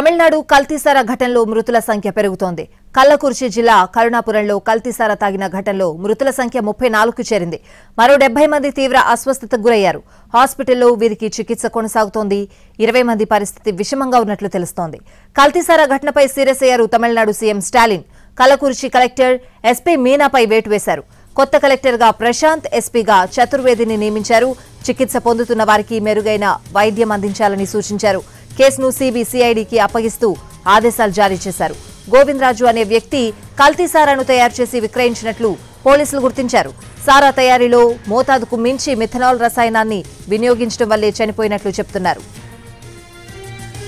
తమిళనాడు కల్తీసారా ఘటనలో మృతుల సంఖ్య పెరుగుతోంది. కల్లకుర్చి జిల్లా కరుణాపురంలో కల్తీసారా తాగిన ఘటనలో మృతుల సంఖ్య 34కు చేరింది. మరో 70 మంది తీవ్ర అస్వస్థతకు గురయ్యారు. హాస్పిటల్లో వీరికి చికిత్స కొనసాగుతోంది. 20 మంది పరిస్థితి విషమంగా ఉన్నట్లు తెలుస్తోంది. కల్తీసారా ఘటనపై సీరియస్ అయ్యారు Tamil Nadu CM Stalin. Kallakurichi collector SP మీనాపై వేటు వేశారు. కొత్త కలెక్టర్గా ప్రశాంత్, ఎస్పీగా చతుర్వేదిని నియమించారు. చికిత్స పొందుతున్న వారికి మెరుగైన వైద్యం అందించాలని సూచించారు. కేసును సిబిసిఐడికి అప్పగిస్తూ ఆదేశాలు జారీ చేశారు. గోవిందరాజు అనే వ్యక్తి కల్తీ సారాను తయారు చేసి విక్రయించినట్లు పోలీసులు గుర్తించారు. సారా తయారీలో మోతాదుకు మించి మిథనాల్ రసాయనాన్ని వినియోగించడం వల్లే చనిపోయినట్లు చెబుతున్నారు.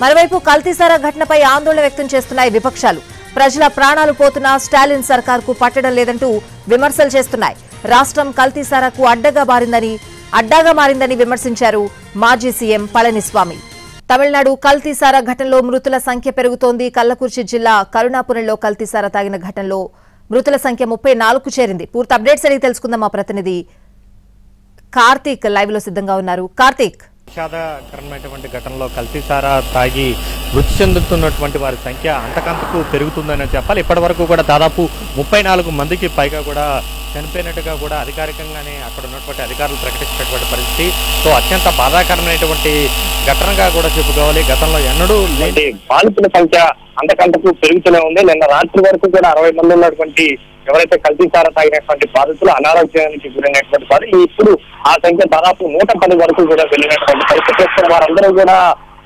మరోవైపు కల్తీ సారా ఘటనపై ఆందోళన వ్యక్తం చేస్తున్నాయి విపక్షాలు. ప్రజల ప్రాణాలు పోతున్నా స్టాలిన్ సర్కార్కు పట్టడం లేదంటూ విమర్శలు చేస్తున్నాయి. రాష్ట్రం కల్తీ సారాకు అడ్డాగా మారిందని విమర్శించారు మాజీ సీఎం పళనిస్వామి. తమిళనాడు కల్తీసారా ఘటనలో మృతుల సంఖ్య పెరుగుతోంది. కల్లకుర్చి జిల్లా కరుణాపురంలో కల్తీసారా తాగిన ఘటనలో మృతుల సంఖ్య 34కు చేరింది. పూర్తి అప్డేట్స్ అడిగి తెలుసుకుందాం. మా ప్రతినిధి కార్తీక్ లైవ్ లో సిద్ధంగా ఉన్నారు. కార్తీక్, విషాదకరమైనటువంటి ఘటనలో కల్తీసారా తాగి మృతి చెందుతున్నటువంటి వారి సంఖ్య అంతకంతకు పెరుగుతుందని చెప్పాలి. ఇప్పటి వరకు కూడా దాదాపు 34 మందికి పైగా కూడా చనిపోయినట్టుగా కూడా అధికారికంగానే అక్కడ ఉన్నటువంటి అధికారులు ప్రకటించినటువంటి పరిస్థితి. సో అత్యంత బాధాకరమైనటువంటి ఘటనగా కూడా చెప్పుకోవాలి. గతంలో ఎన్నడూ లేని బాధితుల సంఖ్య అంతకంతకు పెరుగుతూనే ఉంది. నిన్న రాత్రి వరకు కూడా 60 మంది ఉన్నటువంటి ఎవరైతే కల్తీసారా తాగినటువంటి బాధితులు అనారోగ్యానికి గురైనటువంటి వారు ఇప్పుడు ఆ సంఖ్య దాదాపు 110 వరకు కూడా వెళ్ళినటువంటి పరిస్థితి. వారందరూ కూడా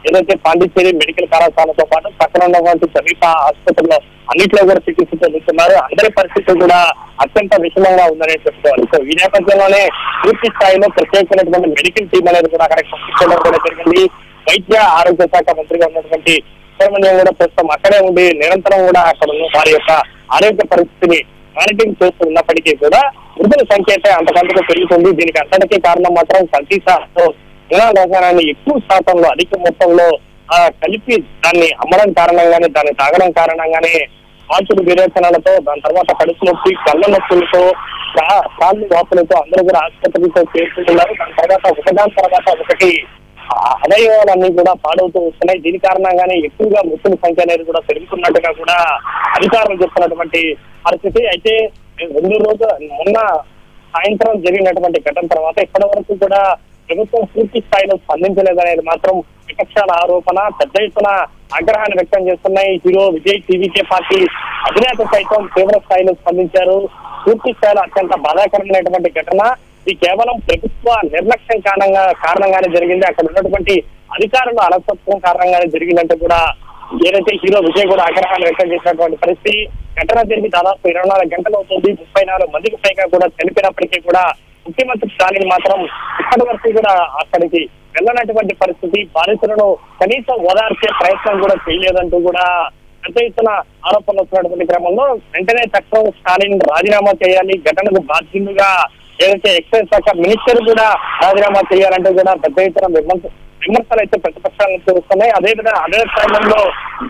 ఏదైతే పాండిచ్చేరి మెడికల్ కళాశాలతో పాటు పక్కన ఉన్నటువంటి సమీప ఆసుపత్రుల్లో అన్నింటిలో కూడా చికిత్స పొందుతున్నారు. అందరి పరిస్థితి కూడా అత్యంత విషమంగా ఉందని చెప్పుకోవాలి. సో ఈ నేపథ్యంలోనే పూర్తి స్థాయిలో ప్రత్యేకమైనటువంటి మెడికల్ టీం అనేది కూడా అక్కడ పంపించడం కూడా జరిగింది. వైద్య ఆరోగ్య శాఖ మంత్రిగా ఉన్నటువంటి సుబ్రహ్మణ్యం కూడా ప్రస్తుతం అక్కడే ఉండి నిరంతరం కూడా అక్కడ ఉన్న వారి యొక్క ఆరోగ్య పరిస్థితిని మానిటరింగ్ చేస్తూ ఉన్నప్పటికీ కూడా మృతుల సంఖ్య అయితే అంతకంతకు పెరుగుతుంది. దీనికి అంతటికీ కారణం మాత్రం కల్తీసారాతో రసాయనాన్ని ఎక్కువ శాతంలో అధిక మొత్తంలో కలిపి దాన్ని అమ్మడం కారణంగానే, దాన్ని తాగడం కారణంగానే వాంతులు విరేచనాలతో, దాని తర్వాత కడుపు నొప్పి, కళ్ళ నొప్పులతో, కాళ్ళు వాపులతో అందరూ కూడా ఆసుపత్రితో చేరుకుంటున్నారు. దాని తర్వాత ఒకదాని తర్వాత ఒకటి అవయవాలన్నీ కూడా పాడవుతూ వస్తున్నాయి. దీని కారణంగానే ఎక్కువగా మృతుల సంఖ్య అనేది కూడా పెరుగుతున్నట్టుగా కూడా అధికారులు చెప్తున్నటువంటి పరిస్థితి. అయితే మొన్న సాయంత్రం జరిగినటువంటి ఘటన తర్వాత ఇప్పటి వరకు కూడా ప్రభుత్వం పూర్తి స్థాయిలో స్పందించలేదనేది మాత్రం విపక్షాల ఆరోపణ. పెద్ద ఎత్తున ఆగ్రహాన్ని వ్యక్తం చేస్తున్నాయి. హీరో విజయ్ టీవీకే పార్టీ అధినేత సైతం తీవ్ర స్థాయిలో స్పందించారు. పూర్తి స్థాయిలో అత్యంత బాధాకరమైనటువంటి ఘటన. ఇది కేవలం ప్రభుత్వ నిర్లక్ష్యం కారణంగానే జరిగింది. అక్కడ ఉన్నటువంటి అధికారుల అలసత్వం కారణంగానే జరిగిందంటూ కూడా ఏదైతే హీరో విజయ్ కూడా ఆగ్రహాన్ని వ్యక్తం చేసినటువంటి పరిస్థితి. ఘటన జరిగి దాదాపు 24 గంటలు అవుతుంది. 34 మందికి పైగా కూడా చనిపోయినప్పటికీ కూడా ముఖ్యమంత్రి స్టాలిన్ మాత్రం ఇప్పటి వరకు కూడా అక్కడికి వెళ్ళనటువంటి పరిస్థితి. బాధితులను కనీసం ఓదార్చే ప్రయత్నం కూడా చేయలేదంటూ కూడా పెద్ద ఎత్తున ఆరోపణలు వస్తున్నటువంటి క్రమంలో వెంటనే తక్షణం స్టాలిన్ రాజీనామా చేయాలి, ఘటనకు బాధ్యులుగా ఏదైతే ఎక్సైజ్ శాఖ మినిస్టర్ కూడా రాజీనామా చేయాలంటూ కూడా పెద్ద ఎత్తున విమర్శలు అయితే ప్రతిపక్షాల నుంచి వస్తున్నాయి. అదేవిధంగా అదే సమయంలో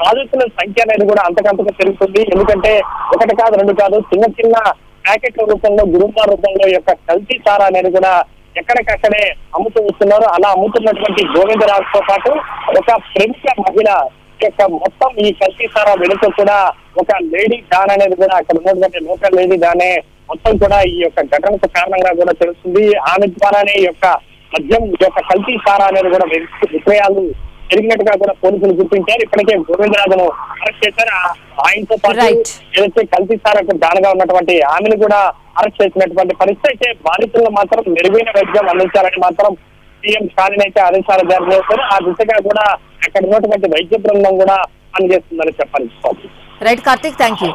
బాధితుల సంఖ్య అనేది కూడా అంతకంతకు పెరుగుతుంది. ఎందుకంటే ఒకటి కాదు, రెండు కాదు, చిన్న చిన్న ప్యాకెట్ల రూపంలో, గురుంబా రూపంలో యొక్క కల్తీ సారా అనేది కూడా ఎక్కడికక్కడే అమ్ముతూ వస్తున్నారు. అలా అమ్ముతున్నటువంటి గోవిందరాజుతో పాటు ఒక ప్రముఖ మహిళ యొక్క మొత్తం ఈ కల్తీ సారా వెనుక కూడా ఒక లేడీ డాన్ అనేది కూడా అక్కడ ఉన్నటువంటి లోకల్ లేడీ డానే మొత్తం కూడా ఈ యొక్క ఘటనకు కారణంగా కూడా తెలుస్తుంది. ఆమె ద్వారానే ఈ యొక్క మద్యం యొక్క కల్తీ సారా అనేది కూడా విక్రయాలు జరిగినట్టుగా కూడా పోలీసులు గుర్తించారు. ఇప్పటికే గోవిందరాజును అరెస్ట్ చేశారు. ఆయనతో పాటు ఏదైతే కల్తీ సారాకు దానిగా ఉన్నటువంటి ఆమెను కూడా అరెస్ట్ చేసినటువంటి పరిస్థితి. అయితే బాధితులను మాత్రం మెరుగైన వైద్యం అందించాలని మాత్రం సీఎం స్టాలిన్ అయితే ఆదేశాలు జారీ చేశారు. ఆ దిశగా కూడా అక్కడ ఉన్నటువంటి వైద్య బృందం కూడా పనిచేస్తుందని చెప్పాలి. Right Karthik, thank you.